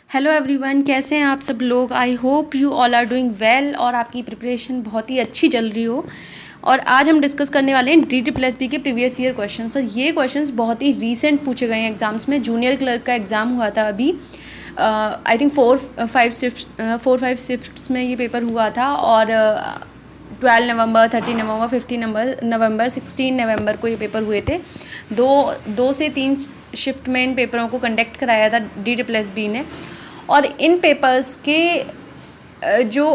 Hello everyone, कैसे हैं आप सब लोग। I hope you all are doing well और आपकी प्रिपरेशन बहुत ही अच्छी चल रही हो। और आज हम डिस्कस करने वाले हैं DT+B के प्रीवियस ईयर क्वेश्चंस। और ये क्वेश्चंस बहुत ही रीसेंट पूछे गए हैं एग्जाम्स में। जूनियर क्लर्क का एग्ज़ाम हुआ था अभी, आई थिंक 4-5 शिफ्ट्स में ये पेपर हुआ था। और 12 नवंबर, 30 नवंबर, 15 नवंबर, 16 नवंबर को ये पेपर हुए थे। दो से 3 शिफ्ट में इन पेपरों को कंडक्ट कराया था DT+B ने। और इन पेपर्स के जो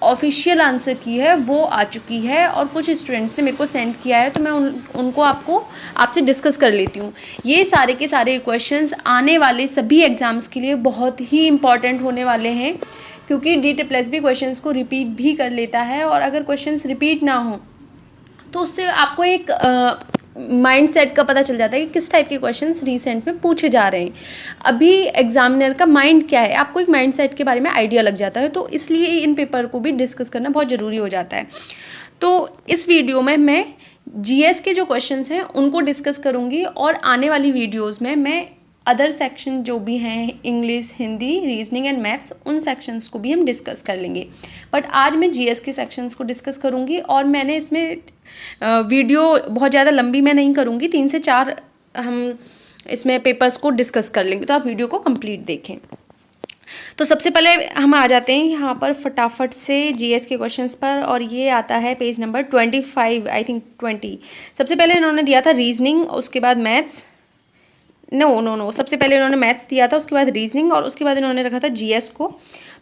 ऑफिशियल आंसर की है वो आ चुकी है और कुछ स्टूडेंट्स ने मेरे को सेंड किया है, तो मैं उनको आपसे डिस्कस कर लेती हूँ। ये सारे के सारे क्वेश्चंस आने वाले सभी एग्ज़ाम्स के लिए बहुत ही इम्पॉर्टेंट होने वाले हैं, क्योंकि DT+B क्वेश्चंस को रिपीट भी कर लेता है। और अगर क्वेश्चंस रिपीट ना हो तो उससे आपको एक माइंड सेट का पता चल जाता है कि किस टाइप के क्वेश्चंस रिसेंट में पूछे जा रहे हैं। अभी एग्जामिनर का माइंड क्या है, आपको एक माइंड सेट के बारे में आइडिया लग जाता है, तो इसलिए इन पेपर को भी डिस्कस करना बहुत ज़रूरी हो जाता है। तो इस वीडियो में मैं GS के जो क्वेश्चंस हैं उनको डिस्कस करूँगी, और आने वाली वीडियोज़ में मैं अदर सेक्शन जो भी हैं, English, Hindi, reasoning and maths, उन सेक्शंस को भी हम डिस्कस कर लेंगे। बट आज मैं GS के सेक्शंस को डिस्कस करूँगी, और मैंने इसमें वीडियो बहुत ज़्यादा लंबी मैं नहीं करूँगी, 3 से 4 हम इसमें पेपर्स को डिस्कस कर लेंगे, तो आप वीडियो को कंप्लीट देखें। तो सबसे पहले हम आ जाते हैं यहाँ पर फटाफट से GS के क्वेश्चंस पर, और ये आता है पेज नंबर 25, आई थिंक 20। सबसे पहले इन्होंने दिया था रीजनिंग, उसके बाद मैथ्स, नो सबसे पहले इन्होंने मैथ्स दिया था, उसके बाद रीजनिंग, और उसके बाद इन्होंने रखा था GS को।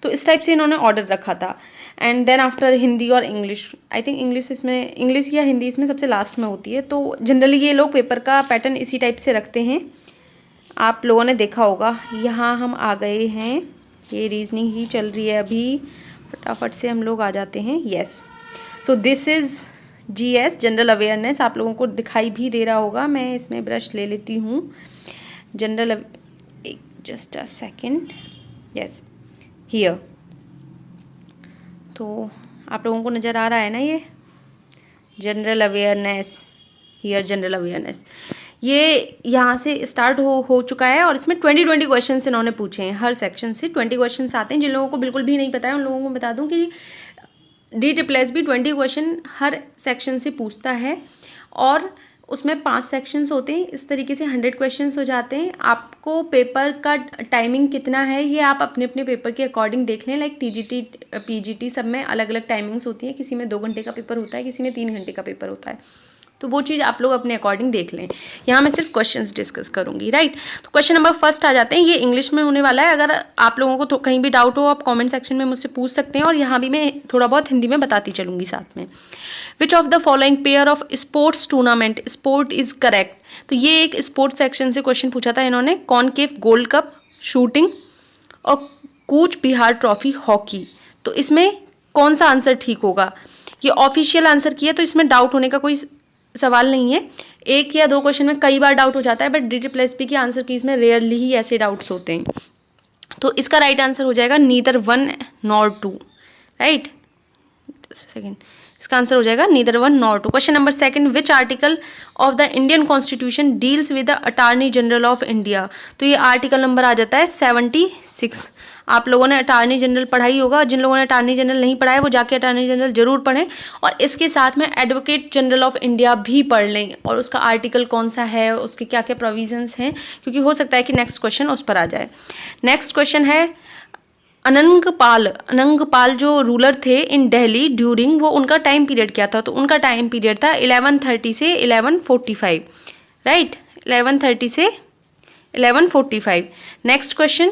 तो इस टाइप से इन्होंने ऑर्डर रखा था। एंड देन आफ्टर हिंदी और इंग्लिश, आई थिंक इंग्लिश या हिंदी इसमें सबसे लास्ट में होती है। तो जनरली ये लोग पेपर का पैटर्न इसी टाइप से रखते हैं, आप लोगों ने देखा होगा। यहाँ हम आ गए हैं, ये रीजनिंग ही चल रही है अभी, फटाफट से हम लोग आ जाते हैं। Yes, so this is GS general awareness, आप लोगों को दिखाई भी दे रहा होगा। मैं इसमें ब्रश ले लेती हूँ। General, just a second, yes here. तो आप लोगों को नज़र आ रहा है ना, ये general awareness, here general awareness, ये यहाँ से स्टार्ट हो चुका है। और इसमें 20 क्वेश्चन इन्होंने पूछे हैं, हर सेक्शन से 20 क्वेश्चन आते हैं। जिन लोगों को बिल्कुल भी नहीं पता है उन लोगों को बता दूं कि DT+B 20 क्वेश्चन हर सेक्शन से पूछता है, और उसमें 5 सेक्शंस होते हैं। इस तरीके से 100 क्वेश्चंस हो जाते हैं। आपको पेपर का टाइमिंग कितना है ये आप अपने अपने पेपर के अकॉर्डिंग देख लें। लाइक TGT, PGT सब में अलग अलग टाइमिंग्स होती है। किसी में 2 घंटे का पेपर होता है, किसी में 3 घंटे का पेपर होता है। तो वो चीज़ आप लोग अपने अकॉर्डिंग देख लें। यहाँ मैं सिर्फ क्वेश्चंस डिस्कस करूँगी, राइट। तो क्वेश्चन नंबर फर्स्ट आ जाते हैं, ये इंग्लिश में होने वाला है। अगर आप लोगों को कहीं भी डाउट हो आप कमेंट सेक्शन में मुझसे पूछ सकते हैं, और यहाँ भी मैं थोड़ा बहुत हिंदी में बताती चलूँगी साथ में। Which of the following pair of sports tournament sport is correct. तो ये एक स्पोर्ट्स सेक्शन से क्वेश्चन पूछा था इन्होंने। कॉनकेव गोल्ड कप शूटिंग और कूच बिहार ट्रॉफी हॉकी। तो इसमें कौन सा आंसर ठीक होगा। ये ऑफिशियल आंसर किया, तो इसमें डाउट होने का कोई सवाल नहीं है। 1 या 2 क्वेश्चन में कई बार डाउट हो जाता है, बट DT+B की आंसर कीज में रेयरली ही ऐसे डाउट्स होते हैं। तो इसका राइट आंसर हो जाएगा नीदर 1 नॉर 2, राइट। सेकेंड, इसका आंसर हो जाएगा neither 1 nor 2। Question number second, which article of the Indian constitution deals with the attorney general of India. तो ये आर्टिकल नंबर आ जाता है 76। आप लोगों ने अटॉर्नी जनरल पढ़ाई होगा, जिन लोगों ने अटॉर्नी जनरल नहीं पढ़ा है वो जाके अटॉर्नी जनरल जरूर पढ़ें, और इसके साथ में एडवोकेट जनरल ऑफ इंडिया भी पढ़ लें, और उसका आर्टिकल कौन सा है, उसके क्या क्या प्रोविजंस हैं, क्योंकि हो सकता है कि नेक्स्ट क्वेश्चन उस पर आ जाए। नेक्स्ट क्वेश्चन है, अनंगपाल जो रूलर थे इन दिल्ली ड्यूरिंग, वो उनका टाइम पीरियड क्या था। तो उनका टाइम पीरियड था 1130 से 1145, राइट, 1130 से 1145। Next question,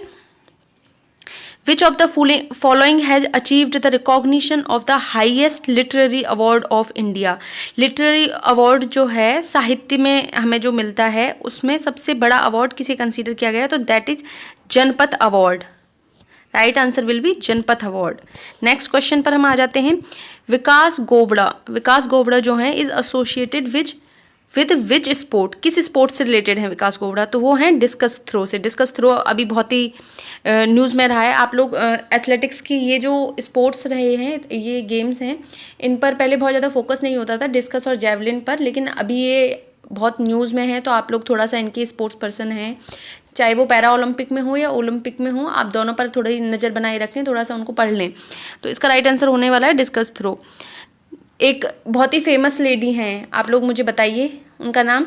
which of the following has achieved the recognition of the highest literary award of India. Literary award जो है साहित्य में हमें जो मिलता है, उसमें सबसे बड़ा अवार्ड किसे कंसीडर किया गया है, तो that is Janpath award. Right answer will be Janpath award. Next question पर हम आ जाते हैं, विकास गोवड़ा जो है is associated with which sport, किस स्पोर्ट से रिलेटेड है विकास गोवड़ा। तो वो हैं डिस्कस थ्रो से। डिस्कस थ्रो अभी बहुत ही न्यूज़ में रहा है। आप लोग एथलेटिक्स की ये जो स्पोर्ट्स रहे हैं, ये गेम्स हैं, इन पर पहले बहुत ज़्यादा फोकस नहीं होता था, डिस्कस और जेवलिन पर, लेकिन अभी ये बहुत न्यूज़ में है। तो आप लोग थोड़ा सा इनके स्पोर्ट्स पर्सन हैं चाहे वो पैरा ओलंपिक में हो या ओलंपिक में हो, आप दोनों पर थोड़ी नज़र बनाए रखें, थोड़ा सा उनको पढ़ लें। तो इसका राइट आंसर होने वाला है डिस्कस थ्रो। एक बहुत ही फेमस लेडी हैं, आप लोग मुझे बताइए उनका नाम,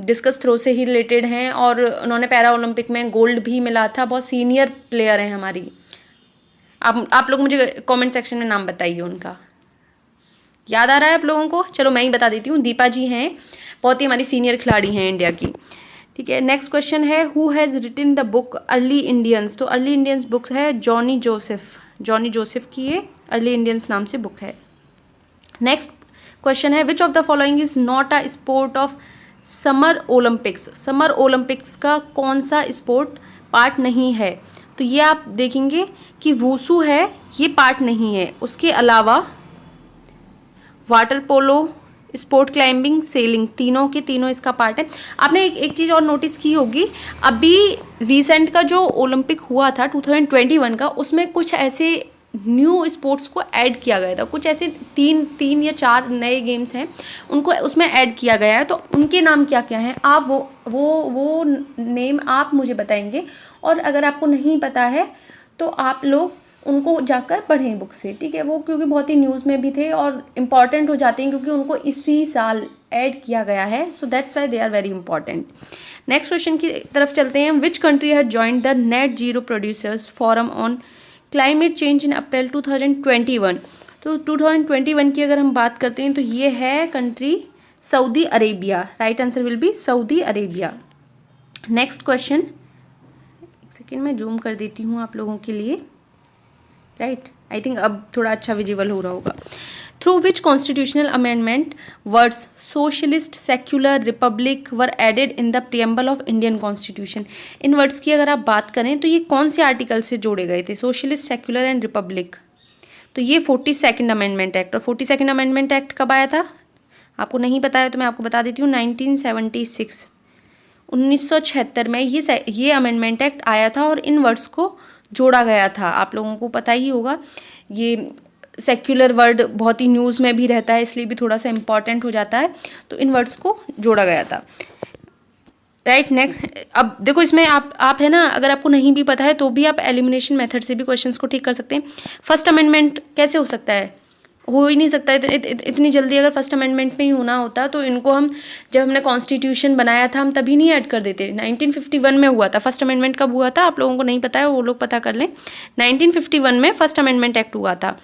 डिस्कस थ्रो से ही रिलेटेड हैं और उन्होंने पैरा ओलंपिक में गोल्ड भी मिला था, बहुत सीनियर प्लेयर हैं हमारी। आप लोग मुझे कमेंट सेक्शन में नाम बताइए उनका, याद आ रहा है आप लोगों को? चलो मैं ही बता देती हूँ, दीपा जी हैं, बहुत ही हमारी सीनियर खिलाड़ी हैं इंडिया की। ठीक है, नेक्स्ट क्वेश्चन है who has written the book early Indians. तो अर्ली इंडियंस बुक है जॉनी जोसेफ की ये अर्ली इंडियंस नाम से बुक है। नेक्स्ट क्वेश्चन है विच of the following is not a sport of summer Olympics. Summer Olympics का कौन सा स्पोर्ट पार्ट नहीं है? तो ये आप देखेंगे कि वूसू है, ये पार्ट नहीं है। उसके अलावा water polo, sport climbing, selling, तीनों के तीनों इसका पार्ट है। आपने एक चीज़ और नोटिस की होगी, अभी रिसेंट का जो ओलंपिक हुआ था 2021 का, उसमें कुछ ऐसे न्यू स्पोर्ट्स को ऐड किया गया था, कुछ ऐसे तीन या चार नए गेम्स हैं उनको उसमें ऐड किया गया है। तो उनके नाम क्या क्या हैं, आप वो नेम आप मुझे बताएंगे, और अगर आपको नहीं पता है तो आप लोग उनको जाकर पढ़ें बुक से। ठीक है, वो क्योंकि बहुत ही न्यूज़ में भी थे और इम्पॉर्टेंट हो जाते हैं क्योंकि उनको इसी साल ऐड किया गया है, so that's why they are very important. Next question की तरफ चलते हैं। Which country has joined the net zero producers forum on climate change in April 2021। तो 2021 की अगर हम बात करते हैं तो ये है country Saudi Arabia. Right answer will be Saudi Arabia. Next question, एक सेकेंड मैं जूम कर देती हूँ आप लोगों के लिए। राइट, आई थिंक अब थोड़ा अच्छा विजिबल हो रहा होगा। Through which constitutional amendment words socialist, secular, republic were added in the preamble of Indian constitution. इन वर्ड्स की अगर आप बात करें तो ये कौन से आर्टिकल से जोड़े गए थे? Socialist, secular and Republic. तो ये 42nd अमेंडमेंट एक्ट। और 42nd अमेंडमेंट एक्ट कब आया था? आपको नहीं पता है तो मैं आपको बता देती हूँ, 1976 1976 में ये अमेंडमेंट एक्ट आया था और इन वर्ड्स को जोड़ा गया था। आप लोगों को पता ही होगा, ये सेक्युलर वर्ड बहुत ही न्यूज़ में भी रहता है, इसलिए भी थोड़ा सा इंपॉर्टेंट हो जाता है, तो इन वर्ड्स को जोड़ा गया था। राइट, नेक्स्ट, अब देखो इसमें आप है ना, अगर आपको नहीं भी पता है तो भी आप एलिमिनेशन मेथड से भी क्वेश्चंस को ठीक कर सकते हैं। फर्स्ट अमेंडमेंट कैसे हो सकता है? हो ही नहीं सकता है इतनी जल्दी। अगर फर्स्ट अमेंडमेंट में ही होना होता तो इनको हम, जब हमने कॉन्स्टिट्यूशन बनाया था हम तभी नहीं ऐड कर देते। 1951 में हुआ था फर्स्ट अमेंडमेंट। कब हुआ था आप लोगों को नहीं पता है, वो लोग पता कर लें। 1951 में फर्स्ट अमेंडमेंट एक्ट हुआ था।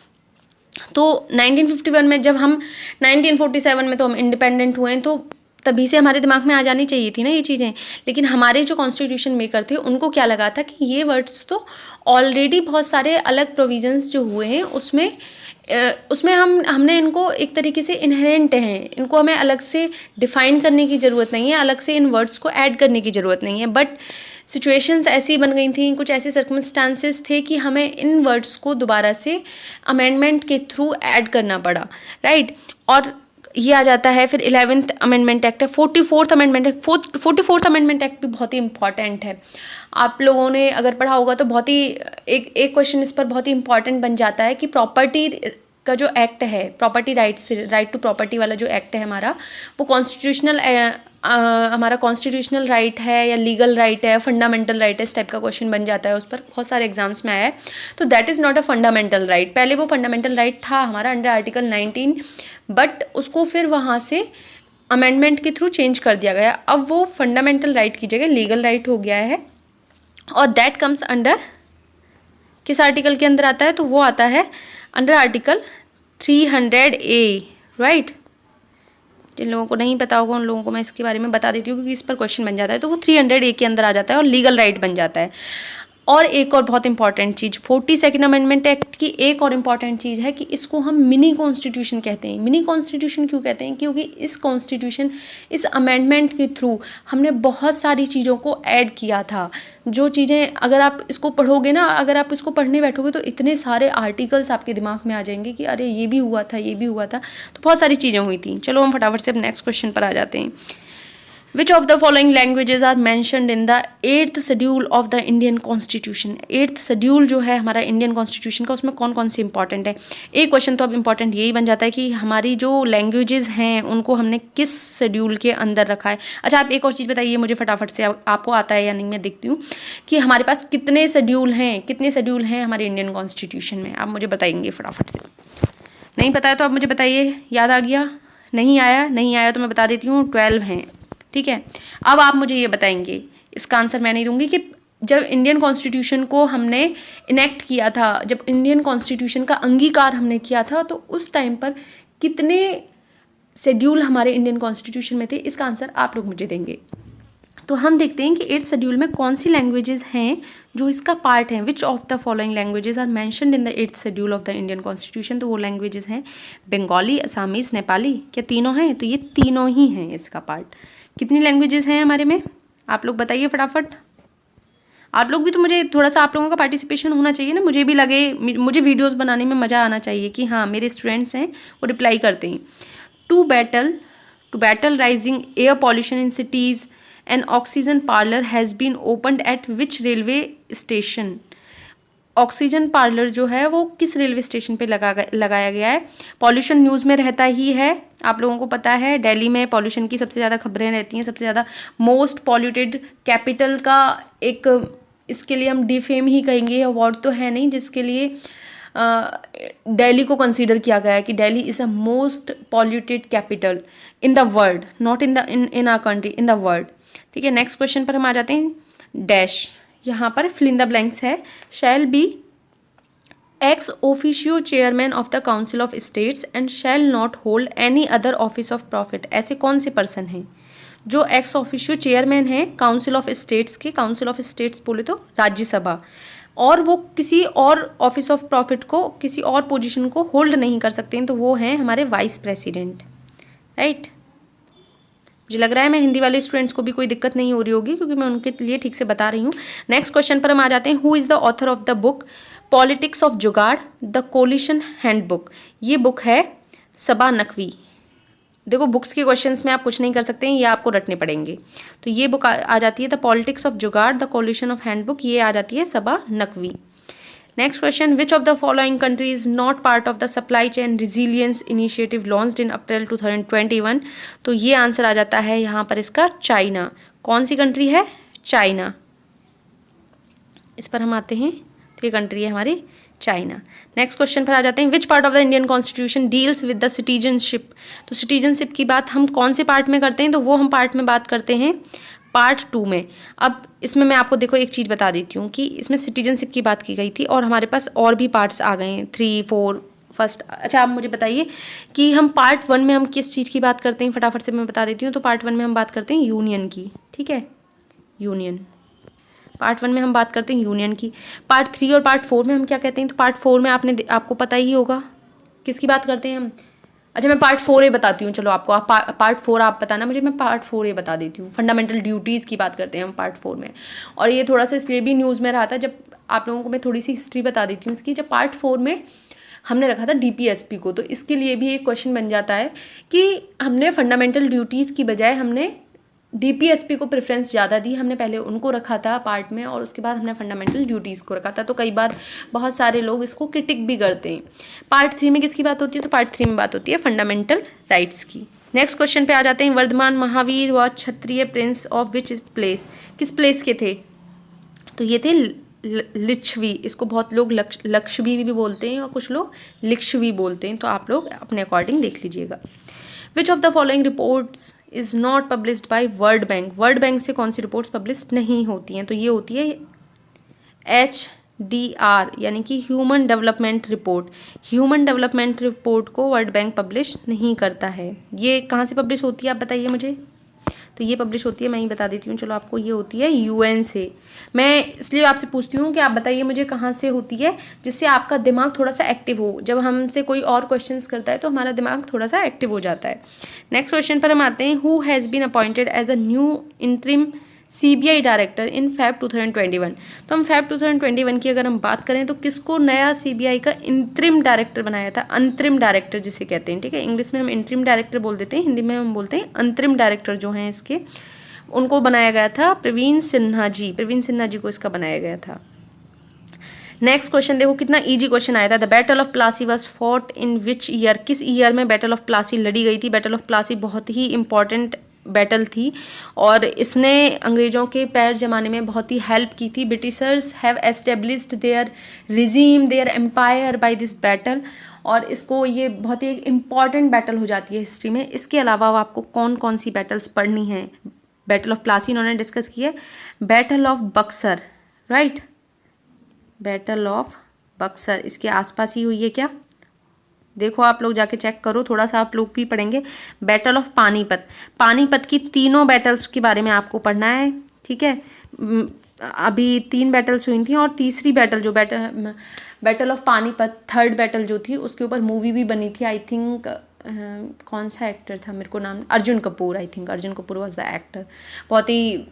तो 1951 में जब हम 1947 में तो हम इंडिपेंडेंट हुए, तो तभी से हमारे दिमाग में आ जानी चाहिए थी ना ये चीज़ें। लेकिन हमारे जो कॉन्स्टिट्यूशन मेकर थे उनको क्या लगा था कि ये वर्ड्स तो ऑलरेडी बहुत सारे अलग प्रोविजंस जो हुए हैं उसमें हमने इनको एक तरीके से इनहेरेंट हैं, इनको हमें अलग से डिफाइन करने की ज़रूरत नहीं है, अलग से इन वर्ड्स को ऐड करने की ज़रूरत नहीं है। बट सिचुएशंस ऐसी बन गई थी, कुछ ऐसे सर्कमस्टांसेस थे कि हमें इन वर्ड्स को दोबारा से अमेंडमेंट के थ्रू ऐड करना पड़ा। राइट, और ये आ जाता है फिर 11th अमेंडमेंट एक्ट है। 44th amendment act, 44th amendment act भी बहुत ही इंपॉर्टेंट है। आप लोगों ने अगर पढ़ा होगा तो बहुत ही एक क्वेश्चन इस पर बहुत ही इंपॉर्टेंट बन जाता है कि प्रॉपर्टी का जो एक्ट है, प्रॉपर्टी राइट टू प्रॉपर्टी वाला जो एक्ट है हमारा, वो हमारा कॉन्स्टिट्यूशनल राइट है या लीगल राइट है, फंडामेंटल राइट है, इस टाइप का क्वेश्चन बन जाता है। उस पर बहुत सारे एग्जाम्स में आया है। तो that is not a fundamental right. पहले वो फंडामेंटल राइट था हमारा अंडर आर्टिकल 19, बट उसको फिर वहाँ से अमेंडमेंट के थ्रू चेंज कर दिया गया। अब वो फंडामेंटल राइट की जगह लीगल राइट हो गया है, और दैट कम्स अंडर किस आर्टिकल के अंदर आता है? तो वो आता है अंडर आर्टिकल 300A। राइट, जिन लोगों को नहीं पता होगा उन लोगों को मैं इसके बारे में बता देती हूँ क्योंकि इस पर क्वेश्चन बन जाता है। तो वो 300A के अंदर आ जाता है और लीगल राइट बन जाता है। और एक और बहुत इंपॉर्टेंट चीज़, 42nd अमेंडमेंट एक्ट की एक और इम्पॉर्टेंट चीज़ है कि इसको हम मिनी कॉन्स्टिट्यूशन कहते हैं। मिनी कॉन्स्टिट्यूशन क्यों कहते हैं? क्योंकि इस अमेंडमेंट के थ्रू हमने बहुत सारी चीज़ों को ऐड किया था। जो चीज़ें अगर आप इसको पढ़ोगे ना, अगर आप इसको पढ़ने बैठोगे तो इतने सारे आर्टिकल्स आपके दिमाग में आ जाएंगे कि अरे ये भी हुआ था, ये भी हुआ था। तो बहुत सारी चीज़ें हुई थी। चलो हम फटाफट से अब नेक्स्ट क्वेश्चन पर आ जाते हैं। Which of the following languages are mentioned in the 8th schedule of the Indian constitution. 8th schedule जो है हमारा इंडियन कॉन्स्टिट्यूशन का, उसमें कौन कौन सी इंपॉर्टेंट है। एक क्वेश्चन तो अब इंपॉर्टेंट यही बन जाता है कि हमारी जो लैंग्वेजेस हैं उनको हमने किस शेड्यूल के अंदर रखा है। अच्छा, आप एक और चीज़ बताइए मुझे फटाफट से, आपको आता है या नहीं मैं देखती हूँ, कि हमारे पास कितने शेड्यूल हैं हमारे इंडियन कॉन्स्टिट्यूशन में, आप मुझे बताएंगे फटाफट से। नहीं पता है तो आप मुझे बताइए, याद आ गया, नहीं आया तो मैं बता देती हूँ 12 हैं, ठीक है। अब आप मुझे ये बताएंगे, इसका आंसर मैं नहीं दूंगी, कि जब इंडियन कॉन्स्टिट्यूशन को हमने इनेक्ट किया था, जब इंडियन कॉन्स्टिट्यूशन का अंगीकार हमने किया था, तो उस टाइम पर कितने शेड्यूल हमारे इंडियन कॉन्स्टिट्यूशन में थे, इसका आंसर आप लोग मुझे देंगे। तो हम देखते हैं कि 8th शेड्यूल में कौन सी लैंग्वेजेस हैं जो इसका पार्ट हैं। Which of the following languages are mentioned in the 8th schedule of the Indian constitution. तो वो लैंग्वेजेस हैं बंगाली, असामीज़, नेपाली। क्या तीनों हैं? तो ये तीनों ही हैं इसका पार्ट। कितनी लैंग्वेजेस हैं हमारे में, आप लोग बताइए फटाफट। आप लोग भी तो, मुझे थोड़ा सा आप लोगों का पार्टिसिपेशन होना चाहिए ना, मुझे भी लगे, मुझे वीडियोज़ बनाने में मज़ा आना चाहिए कि हाँ मेरे स्टूडेंट्स हैं वो रिप्लाई करते हैं। To battle rising air pollution in cities, an oxygen parlour has been opened at which railway station. Oxygen parlour जो है वो किस रेलवे स्टेशन पे लगाया गया है। पॉल्यूशन न्यूज़ में रहता ही है, आप लोगों को पता है, दिल्ली में पॉल्यूशन की सबसे ज़्यादा खबरें रहती हैं, सबसे ज़्यादा मोस्ट पॉल्यूटेड कैपिटल का एक, इसके लिए हम डिफेम ही कहेंगे, अवार्ड तो है नहीं, जिसके लिए दिल्ली को कंसीडर किया गया है कि Delhi is a most polluted capital in the world, not in our country, in the world. ठीक है, नेक्स्ट क्वेश्चन पर हम आ जाते हैं। डैश, यहाँ पर फिल इन द ब्लैंक्स है। Shall be ex officio chairman of the council of states and shall not hold any other office of profit. ऐसे कौन से पर्सन हैं जो एक्स ऑफिशियो चेयरमैन है काउंसिल ऑफ स्टेट्स के, काउंसिल ऑफ स्टेट्स बोले तो राज्यसभा, और वो किसी और ऑफिस ऑफ प्रॉफिट को, किसी और पोजीशन को होल्ड नहीं कर सकते हैं, तो वो हैं हमारे वाइस प्रेसिडेंट, राइट। मुझे लग रहा है मैं हिंदी वाले स्टूडेंट्स को भी कोई दिक्कत नहीं हो रही होगी, क्योंकि मैं उनके लिए ठीक से बता रही हूँ। नेक्स्ट क्वेश्चन पर हम आ जाते हैं। Who is the author of the book politics of jugaad the collision handbook. ये बुक है सबा नकवी। देखो, बुक्स के क्वेश्चंस में आप कुछ नहीं कर सकते हैं, ये आपको रटने पड़ेंगे। तो ये बुक आ जाती है the politics of jugaad the coalition of handbook, ये आ जाती है Saba Naqvi. Next question, which of the following country is not part of the supply chain resilience initiative launched in April 2021। तो ये आंसर आ जाता है यहाँ पर इसका चाइना। कौन सी कंट्री है? चाइना। इस पर हम आते हैं, तो ये कंट्री है हमारी चाइना। नेक्स्ट क्वेश्चन पर आ जाते हैं। Which part of the Indian constitution deals with the citizenship. तो सिटीजनशिप की बात हम कौन से पार्ट में करते हैं? तो वो हम पार्ट में बात करते हैं पार्ट 2 में। अब इसमें मैं आपको देखो एक चीज़ बता देती हूँ कि इसमें सिटीजनशिप की बात की गई थी, और हमारे पास और भी पार्ट्स आ गए हैं, 3, 4 फर्स्ट। अच्छा, आप मुझे बताइए कि हम पार्ट 1 में हम किस चीज़ की बात करते हैं, फटाफट से मैं बता देती हूँ। तो पार्ट 1 में हम बात करते हैं यूनियन की, ठीक है, यूनियन। पार्ट 1 में हम बात करते हैं यूनियन की। पार्ट 3 और पार्ट 4 में हम क्या कहते हैं? तो पार्ट 4 में आपको पता ही होगा किसकी बात करते हैं हम। अच्छा, मैं पार्ट 4 बताती हूँ, चलो आपको, आप पार्ट 4 आप बताना मुझे, मैं पार्ट 4 बता देती हूँ। फंडामेंटल ड्यूटीज़ की बात करते हैं हम पार्ट 4 में। और ये थोड़ा सा इसलिए भी न्यूज़ में रहा था, जब आप लोगों को मैं थोड़ी सी हिस्ट्री बता देती हूँ इसकी। जब पार्ट 4 में हमने रखा था DPSP को, तो इसके लिए भी एक क्वेश्चन बन जाता है कि हमने फंडामेंटल ड्यूटीज़ की बजाय हमने DPSP को प्रेफरेंस ज़्यादा दी। हमने पहले उनको रखा था पार्ट में, और उसके बाद हमने फंडामेंटल ड्यूटीज़ को रखा था। तो कई बार बहुत सारे लोग इसको क्रिटिक भी करते हैं। पार्ट 3 में किसकी बात होती है? तो पार्ट 3 में बात होती है फंडामेंटल राइट्स की। नेक्स्ट क्वेश्चन पे आ जाते हैं। वर्धमान महावीर व क्षत्रिय प्रिंस ऑफ विच प्लेस। किस प्लेस के थे? तो ये थे लिच्छवी। इसको बहुत लोग लक्षवी भी बोलते हैं और कुछ लोग लिच्छवी बोलते हैं, तो आप लोग अपने अकॉर्डिंग देख लीजिएगा। विच of the following reports is not published by world bank. World bank से कौन सी रिपोर्ट्स पब्लिश नहीं होती हैं? तो ये होती है HDR, यानी कि human development report. Human development report को वर्ल्ड बैंक पब्लिश नहीं करता है। ये कहाँ से पब्लिश होती है, आप बताइए मुझे। तो ये पब्लिश होती है, मैं ही बता देती हूँ चलो आपको, ये होती है UN से। मैं इसलिए आपसे पूछती हूँ कि आप बताइए मुझे कहाँ से होती है, जिससे आपका दिमाग थोड़ा सा एक्टिव हो। जब हमसे कोई और क्वेश्चंस करता है तो हमारा दिमाग थोड़ा सा एक्टिव हो जाता है। नेक्स्ट क्वेश्चन पर हम आते हैं। Who has been appointed as a new interim CBI director in Feb 2021। तो हम Feb 2021 की अगर हम बात करें तो किसको नया CBI का इंतरिम डायरेक्टर बनाया था? अंतरिम डायरेक्टर जिसे कहते हैं, ठीक है। इंग्लिश में हम इंतरिम डायरेक्टर बोल देते हैं, हिंदी में हम बोलते हैं अंतरिम डायरेक्टर जो हैं इसके। उनको बनाया गया था प्रवीण सिन्हा जी को इसका बनाया गया था। नेक्स्ट क्वेश्चन देखो कितना इजी क्वेश्चन आया था। The battle of Plassey was fought in which year, किस ईयर में बैटल ऑफ प्लासी लड़ी गई थी। बैटल ऑफ प्लासी बहुत ही इंपॉर्टेंट बैटल थी और इसने अंग्रेज़ों के पैर जमाने में बहुत ही हेल्प की थी। Britishers have established their regime their empire by this battle, और इसको ये बहुत ही इंपॉर्टेंट बैटल हो जाती है हिस्ट्री में। इसके अलावा आपको कौन कौन सी बैटल्स पढ़नी है। बैटल ऑफ प्लासी इन्होंने डिस्कस की है। Battle of Buxar, right, battle of Buxar इसके आसपास ही हुई है क्या, देखो आप लोग जाके चेक करो, थोड़ा सा आप लोग भी पढ़ेंगे। बैटल ऑफ पानीपत, पानीपत की तीनों बैटल्स के बारे में आपको पढ़ना है, ठीक है। अभी 3 बैटल्स हुई थी और तीसरी बैटल जो battle of Panipat, third battle जो थी उसके ऊपर मूवी भी बनी थी। आई थिंक कौन सा एक्टर था, मेरे को नाम, Arjun Kapoor, I think Arjun Kapoor was the actor. बहुत ही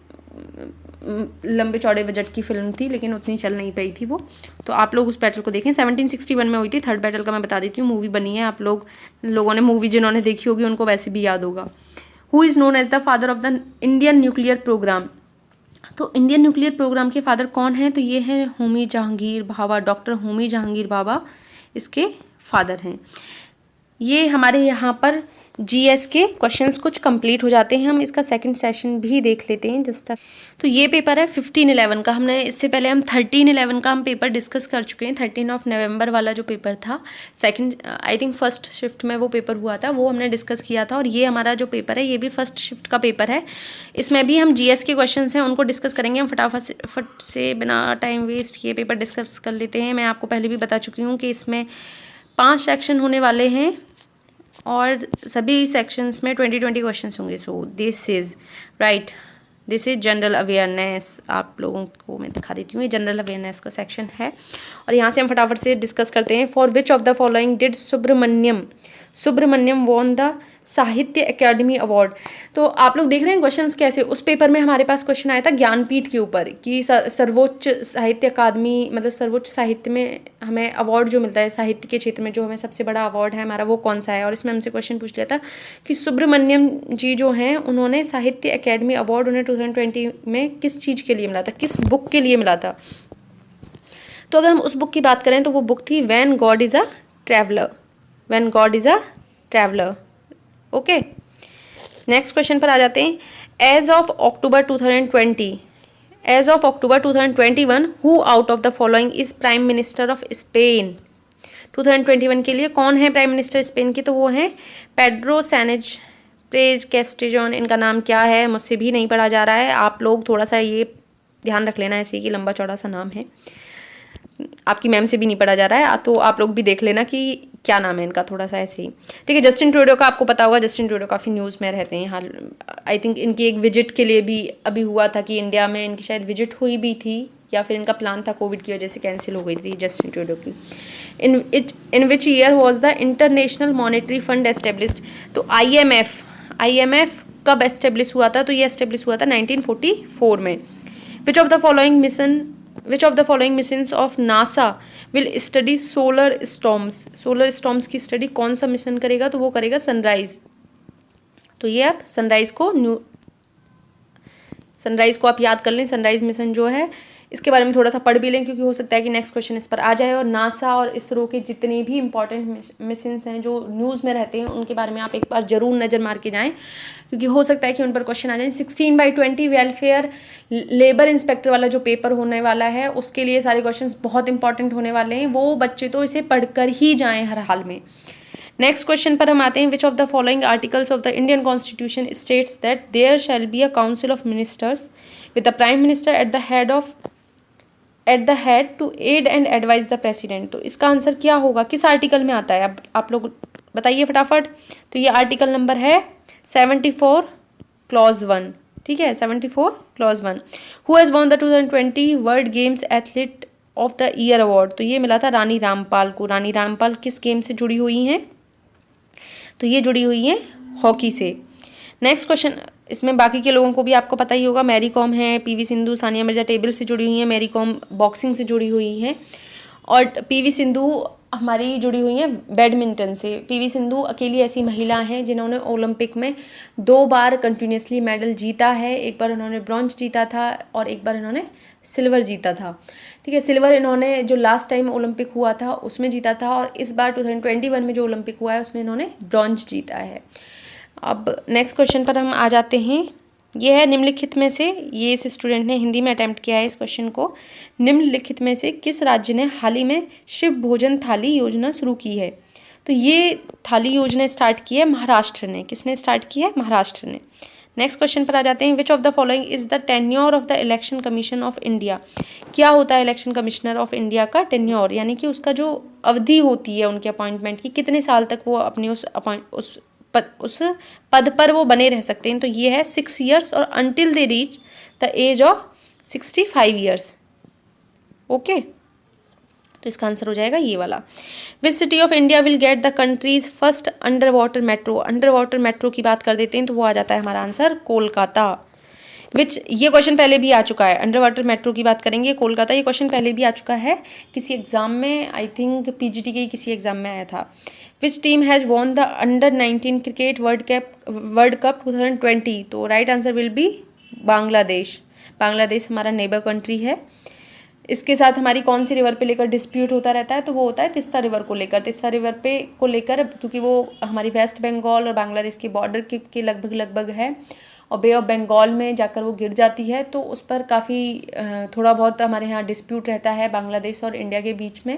लंबे चौड़े बजट की फिल्म थी लेकिन उतनी चल नहीं पाई थी वो, तो आप लोग उस बैटल को देखें। 1761 में हुई थी। थर्ड बैटल का मैं बता देती हूँ, मूवी बनी है, आप लोगों ने मूवी जिन्होंने देखी होगी उनको वैसे भी याद होगा। Who is known as the father of the Indian nuclear program, तो इंडियन न्यूक्लियर प्रोग्राम के फादर कौन हैं, तो ये हैं होमी जहांगीर भाभा, डॉक्टर होमी जहांगीर भाभा इसके फादर हैं। ये हमारे यहाँ पर जीएस के क्वेश्चंस कुछ कंप्लीट हो जाते हैं। हम इसका सेकंड सेशन भी देख लेते हैं जस्ट। तो ये पेपर है 15/11 का, हमने इससे पहले हम 13/11 का हम पेपर डिस्कस कर चुके हैं। 13 नवंबर वाला जो पेपर था second, I think first shift में वो पेपर हुआ था, वो हमने डिस्कस किया था। और ये हमारा जो पेपर है ये भी फर्स्ट शिफ्ट का पेपर है। इसमें भी हम जीएस के क्वेश्चन हैं उनको डिस्कस करेंगे। हम फटाफट से बिना टाइम वेस्ट ये पेपर डिस्कस कर लेते हैं। मैं आपको पहले भी बता चुकी हूँ कि इसमें 5 सेक्शन होने वाले हैं और सभी सेक्शंस में 20 क्वेश्चंस होंगे। So this is right, this is general awareness. आप लोगों को मैं दिखा देती हूँ, ये जनरल अवेयरनेस का सेक्शन है और यहाँ से हम फटाफट से डिस्कस करते हैं। For which of the following did Subramaniam won the Sahitya Akademi award. तो आप लोग देख रहे हैं क्वेश्चंस कैसे, उस पेपर में हमारे पास क्वेश्चन आया था ज्ञानपीठ के ऊपर कि सर्वोच्च साहित्य अकादमी, मतलब सर्वोच्च साहित्य में हमें अवार्ड जो मिलता है साहित्य के क्षेत्र में, जो हमें सबसे बड़ा अवार्ड है हमारा, वो कौन सा है। और इसमें हमसे क्वेश्चन पूछ लिया था कि सुब्रमण्यम जी जो हैं उन्होंने साहित्य अकेडमी अवार्ड उन्हें 2020 में किस चीज़ के लिए मिला था, किस बुक के लिए मिला था। तो अगर हम उस बुक की बात करें तो वो बुक थी when god is a traveller, when god is a traveller. Okay, next question पर आ जाते हैं। As of October 2021 who out of the following is prime minister of Spain. 2021 के लिए कौन है प्राइम मिनिस्टर स्पेन की, तो वो हैं पेड्रो सैंचेज प्रेज कैस्टेजोन। इनका नाम क्या है मुझसे भी नहीं पढ़ा जा रहा है, आप लोग थोड़ा सा ये ध्यान रख लेना, ऐसे कि लंबा चौड़ा सा नाम है, आपकी मैम से भी नहीं पढ़ा जा रहा है, तो आप लोग भी देख लेना कि क्या नाम है इनका, थोड़ा सा ऐसे ही, ठीक है। जस्टिन ट्रूडो का आपको पता होगा, जस्टिन ट्रूडो काफ़ी न्यूज़ में रहते हैं हाल। आई थिंक इनकी एक विजिट के लिए भी अभी हुआ था कि इंडिया में इनकी शायद विजिट हुई भी थी या फिर इनका प्लान था, कोविड की वजह से कैंसिल हो गई थी जस्टिन ट्रूडो की। In which year was the international monetary fund established. तो IMF कब एस्टेब्लिश हुआ था, तो ये एस्टेब्लिश हुआ था 1944 में। Which of the following missions of NASA will study solar storms की स्टडी कौन सा मिशन करेगा, तो वो करेगा सनराइज। तो ये आप सनराइज को आप याद कर लें, सनराइज मिशन जो है इसके बारे में थोड़ा सा पढ़ भी लें क्योंकि हो सकता है कि नेक्स्ट क्वेश्चन इस पर आ जाए। और नासा और इसरो के जितने भी इंपॉर्टेंट मिशंस हैं जो न्यूज़ में रहते हैं उनके बारे में आप एक बार जरूर नज़र मार के जाएं क्योंकि हो सकता है कि उन पर क्वेश्चन आ जाए। 16/20 वेलफेयर लेबर इंस्पेक्टर वाला जो पेपर होने वाला है उसके लिए सारे क्वेश्चन बहुत इंपॉर्टेंट होने वाले हैं, वो बच्चे तो इसे पढ़कर ही जाएँ हर हाल में। नेक्स्ट क्वेश्चन पर हम आते हैं। Which of the following articles of the Indian constitution states that there shall be a council of ministers with the prime minister at the head to aid and advise the president. तो इसका answer क्या होगा, किस article में आता है, अब आप लोग बताइए फटाफट। तो ये आर्टिकल नंबर है 74 क्लॉज 1, ठीक है, 74 clause 1। Who has won the 2020 world games athlete of the year award. तो ये मिला था रानी रामपाल को। रानी रामपाल किस गेम से जुड़ी हुई हैं, तो ये जुड़ी हुई हैं हॉकी से। नेक्स्ट क्वेश्चन, इसमें बाकी के लोगों को भी आपको पता ही होगा, मैरी कॉम है, PV सिंधु, सानिया मिर्जा टेबल से जुड़ी हुई हैं, मैरी कॉम बॉक्सिंग से जुड़ी हुई हैं और PV सिंधु हमारी जुड़ी हुई हैं बैडमिंटन से। पीवी सिंधु अकेली ऐसी महिला हैं जिन्होंने ओलंपिक में 2 बार कंटिन्यूसली मेडल जीता है। एक बार उन्होंने ब्रॉन्ज जीता था और एक बार इन्होंने सिल्वर जीता था। ठीक है, सिल्वर इन्होंने जो लास्ट टाइम ओलंपिक हुआ था उसमें जीता था, और इस बार 2021 में जो ओलंपिक हुआ है उसमें इन्होंने ब्रॉन्ज जीता है। अब नेक्स्ट क्वेश्चन पर हम आ जाते हैं। ये है निम्नलिखित में से, ये इस स्टूडेंट ने हिंदी में अटैम्प्ट किया है इस क्वेश्चन को। निम्नलिखित में से किस राज्य ने हाल ही में शिव भोजन थाली योजना शुरू की है? तो ये थाली योजना स्टार्ट की है महाराष्ट्र ने। किसने स्टार्ट की है? महाराष्ट्र ने। नेक्स्ट क्वेश्चन पर आ जाते हैं। Which of the following is the tenure of the election commission of India? क्या होता है इलेक्शन कमिश्नर ऑफ इंडिया का टेन्योर, यानी कि उसका जो अवधि होती है उनके अपॉइंटमेंट की, कितने साल तक वो अपने उस पद पर वो बने रह सकते हैं? तो ये है 6 years और until they reach the age of 65 years। Okay, तो इसका आंसर हो जाएगा ये वाला। Which city of India will get the country's first under water metro? Under water metro की बात कर देते हैं तो वो आ जाता है हमारा आंसर कोलकाता। विच, ये क्वेश्चन पहले भी आ चुका है, अंडर वाटर मेट्रो की बात करेंगे कोलकाता, ये क्वेश्चन पहले भी आ चुका है किसी एग्जाम में, आई थिंक पीजीटी के किसी एग्जाम में आया था। Which team has won the under 19 cricket world cup 2020? तो right answer will be Bangladesh. Bangladesh हमारा नेबर कंट्री है। इसके साथ हमारी कौन सी रिवर पे लेकर डिस्प्यूट होता रहता है? तो वो होता है तिस्ता रिवर को लेकर। तिस्ता रिवर को लेकर, क्योंकि वो हमारी वेस्ट बंगाल और बांग्लादेश के बॉर्डर के लगभग है, और बे ऑफ बंगाल में जाकर वो गिर जाती है, तो उस पर काफ़ी थोड़ा बहुत हमारे यहाँ डिस्प्यूट रहता है बांग्लादेश और इंडिया के बीच में।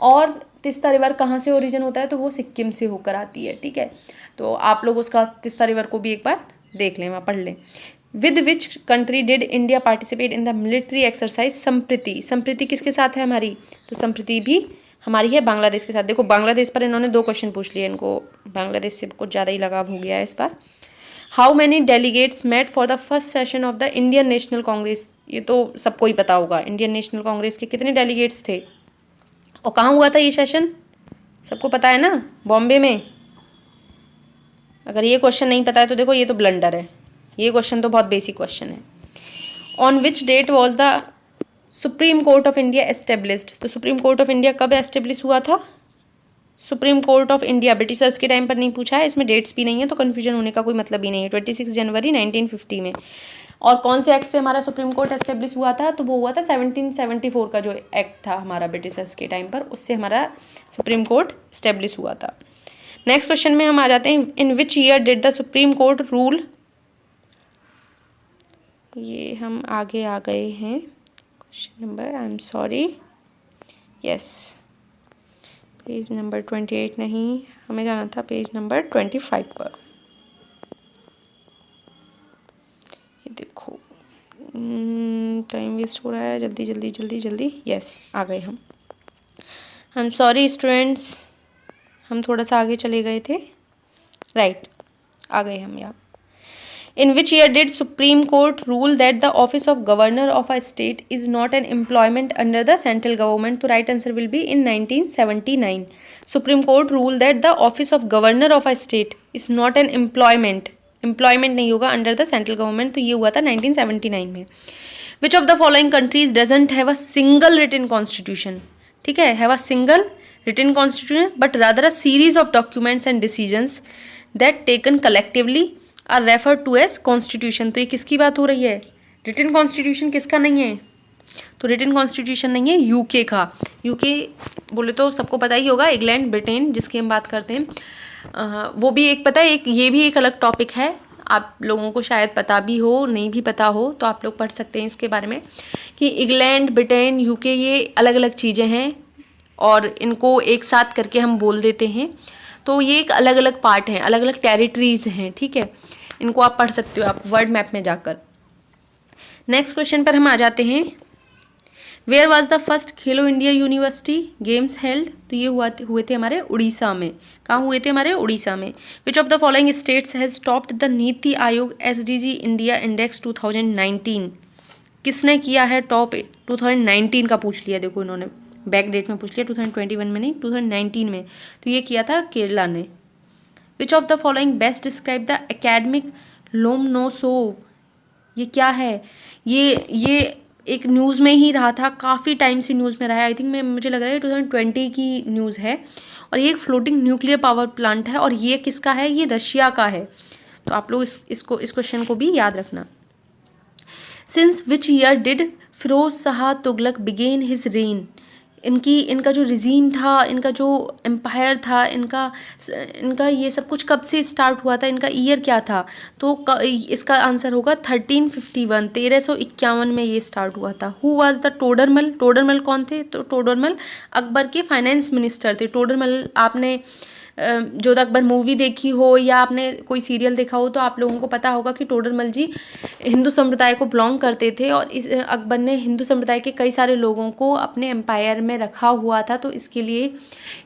और तिस्ता रिवर कहाँ से ओरिजिन होता है? तो वो सिक्किम से होकर आती है। ठीक है, तो आप लोग उसका तिस्ता रिवर को भी एक बार देख लें, वहाँ पढ़ लें। With which country did India participate in the military exercise Sampriti? Sampriti किसके साथ है हमारी? तो संप्रीति भी हमारी है बांग्लादेश के साथ। देखो बांग्लादेश पर इन्होंने 2 क्वेश्चन पूछ लिए, इनको बांग्लादेश से कुछ ज़्यादा ही लगाव हो गया है इस बार। How many delegates met for the first session of the Indian National Congress? ये तो सबको ही पता होगा, इंडियन नेशनल कांग्रेस के कितने डेलीगेट्स थे और कहाँ हुआ था ये सेशन? सबको पता है ना, बॉम्बे में। अगर ये क्वेश्चन नहीं पता है तो देखो ये तो ब्लंडर है, ये क्वेश्चन तो बहुत बेसिक क्वेश्चन है। On which date was the supreme court of India established? तो सुप्रीम कोर्ट ऑफ इंडिया कब एस्टेब्लिश हुआ था? Supreme court of India Britishers के टाइम पर नहीं पूछा है, इसमें डेट्स भी नहीं है, तो कन्फ्यूजन होने का कोई मतलब ही नहीं है। 26 जनवरी 1950 में। और कौन से एक्ट से हमारा सुप्रीम कोर्ट एस्टेब्लिश हुआ था? तो वो हुआ था 1774 का जो एक्ट था हमारा ब्रिटिशर्स के टाइम पर, उससे हमारा सुप्रीम कोर्ट एस्टेब्लिश हुआ था। नेक्स्ट क्वेश्चन में हम आ जाते हैं। In which year did the supreme court rule? ये हम आगे आ गए हैं, question number, I am sorry, yes, page number 28 नहीं, हमें जाना था पेज नंबर 25 पर। ये देखो टाइम वेस्ट हो रहा है, जल्दी जल्दी जल्दी जल्दी, यस आ गए हम। आई एम सॉरी स्टूडेंट्स, हम थोड़ा सा आगे चले गए थे, राइट, आ गए हम यहाँ। In which year did Supreme Court rule that the office of governor of a state is not an employment under the central government? तो right answer will be in 1979. Supreme Court ruled that the office of governor of a state is not an employment नहीं होगा under the central government, तो ये हुआ था 1979 में। Which of the following countries doesn't have a single written constitution? ठीक है, have a single written constitution but rather a series of documents and decisions that taken collectively are refer to as constitution. तो ये किसकी बात हो रही है? Written constitution किसका नहीं है? तो रिटन कॉन्स्टिट्यूशन नहीं है यूके का। यूके बोले तो सबको पता ही होगा, इंग्लैंड ब्रिटेन जिसकी हम बात करते हैं, वो भी एक पता है, एक ये भी एक अलग टॉपिक है, आप लोगों को शायद पता भी हो, नहीं भी पता हो, तो आप लोग पढ़ सकते हैं इसके बारे में कि इंग्लैंड ब्रिटेन यूके ये अलग अलग चीज़ें हैं और इनको एक साथ करके हम बोल देते हैं, तो ये एक अलग अलग पार्ट हैं, अलग अलग टेरिटरीज हैं। ठीक है, इनको आप पढ़ सकते हो आप वर्ड मैप में जाकर। नेक्स्ट क्वेश्चन पर हम आ जाते हैं। Where was the first Khelo India university games held? तो ये हुए थे हमारे उड़ीसा में। कहाँ हुए थे? हमारे उड़ीसा में। Which of the following states has topped the NITI Aayog SDG India index 2019? किसने किया है टॉप? 2019 का पूछ लिया, देखो इन्होंने बैक डेट में पूछ लिया, 2021 में नहीं, 2019 में। तो ये किया था केरला ने। Which of the following best describe the academic Lomonosov? ये क्या है? ये एक न्यूज़ में ही रहा था, काफ़ी टाइम से न्यूज़ में रहा है। आई थिंक मुझे लग रहा है 2020 की न्यूज़ है। और ये एक फ्लोटिंग न्यूक्लियर पावर प्लांट है और ये किसका है, ये रशिया का है। तो आप लोग इस क्वेश्चन को भी याद रखना। Since which year did Firoz Shah Tughlaq begin his reign. इनका जो रिजीम था, इनका जो एम्पायर था, इनका ये सब कुछ कब से स्टार्ट हुआ था, इनका ईयर क्या था। तो इसका आंसर होगा 1351, 1351 में ये स्टार्ट हुआ था। Who was the Todarmal. Todarmal कौन थे, तो टोडरमल अकबर के फाइनेंस मिनिस्टर थे। टोडरमल आपने जोधा अकबर मूवी देखी हो या आपने कोई सीरियल देखा हो तो आप लोगों को पता होगा कि टोडरमल जी हिंदू संप्रदाय को बिलोंग करते थे और इस अकबर ने हिंदू संप्रदाय के कई सारे लोगों को अपने एम्पायर में रखा हुआ था। तो इसके लिए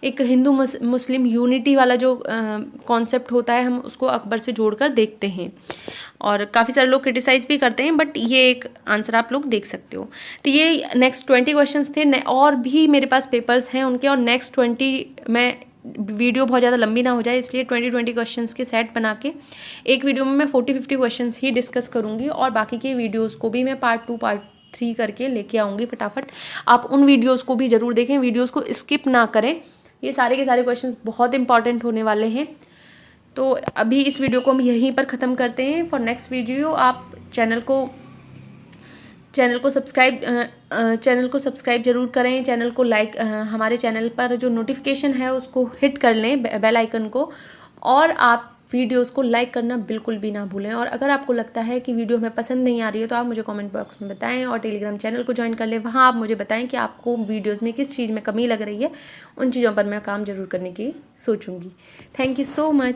एक हिंदू मुस्लिम यूनिटी वाला जो कॉन्सेप्ट होता है, हम उसको अकबर से जोड़कर देखते हैं। और काफ़ी सारे लोग क्रिटिसाइज़ भी करते हैं, बट ये एक आंसर आप लोग देख सकते हो। तो ये नेक्स्ट 20 क्वेश्चंस थे। और भी मेरे पास पेपर्स हैं उनके, और नेक्स्ट 20 में वीडियो बहुत ज़्यादा लंबी ना हो जाए इसलिए 20 क्वेश्चंस के सेट बना के एक वीडियो में मैं 40-50 क्वेश्चंस ही डिस्कस करूँगी और बाकी के वीडियोस को भी मैं पार्ट 2 पार्ट 3 करके लेके आऊँगी फटाफट। आप उन वीडियोस को भी ज़रूर देखें, वीडियोस को स्किप ना करें। ये सारे के सारे क्वेश्चंस बहुत इंपॉर्टेंट होने वाले हैं। तो अभी इस वीडियो को हम यहीं पर ख़त्म करते हैं। फॉर नेक्स्ट वीडियो आप चैनल को सब्सक्राइब जरूर करें, चैनल को लाइक, हमारे चैनल पर जो नोटिफिकेशन है उसको हिट कर लें, बेल आइकन को, और आप वीडियोस को लाइक करना बिल्कुल भी ना भूलें। और अगर आपको लगता है कि वीडियो हमें पसंद नहीं आ रही है तो आप मुझे कमेंट बॉक्स में बताएं और टेलीग्राम चैनल को ज्वाइन कर लें। वहाँ आप मुझे बताएं कि आपको वीडियोज़ में किस चीज़ में कमी लग रही है, उन चीज़ों पर मैं काम ज़रूर करने की सोचूंगी। Thank you so much.